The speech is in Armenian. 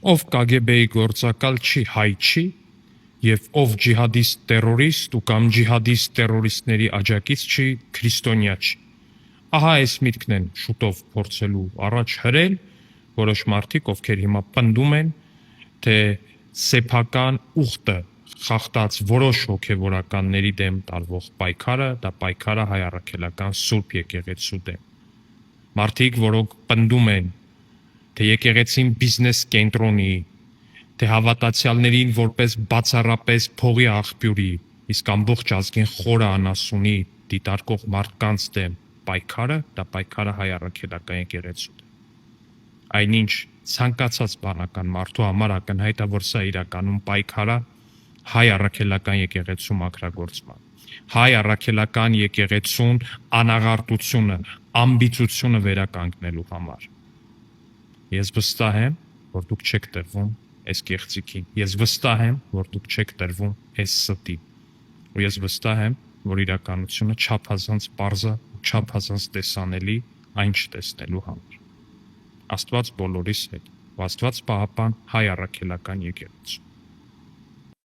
Ով KGB-ի գործակալ չի, հայ չի, եւ ով ջիհադիստ terrorist ու կամ ջիհադիստ terroristների աջակից չի, քրիստոնյա չի։ Ահա այս միտքն են շուտով փորձելու առաջ հրել որոշ մարդիկ, ովքեր հիմա պնդում են, թե սեփական ուխտը խախտած որոշ հոգևորականների դեմ տարվող պայքարը, դա պայքարը հայ առաքելական Սուրբ եկեղեցու դեմ։ Մարդիկ, որոնք պնդում են, թե եկեղեցին բիզնես կենտրոնի, թե հավատացյալներին որպես բացառապես փողի աղբյուրի, իսկ ամբողջ ազգին խորը անասունի դիտարկող մարդկանց դեմ պայքարը, դա պայքարը հայ առաքելական եկեղեցու դեմ։ Այնինչ ցանկացած բանական մարդու համար ակնհայտ է, որ սա իրականում պայքարը հայ առաքելական եկեղեցու մաքրագործման, հայ առաքելական եկեղեցուն անաղարտությունը, ամբիցությունը վերականգնելու համար։ Ես վստահ եմ, որ դուք չեք տրվում այս կեղծիքին։ Ես վստահ եմ, որ դուք չեք տրվում այս ստին։ Ու ես վստահ եմ, որ իրականությունը չափազանց պարզ է, չափազանց տեսանելի այն չտեսնելու համար։ Աստված բոլորիս հետ, ու Աստված պահապան հայ առաքելական եկեղեցու։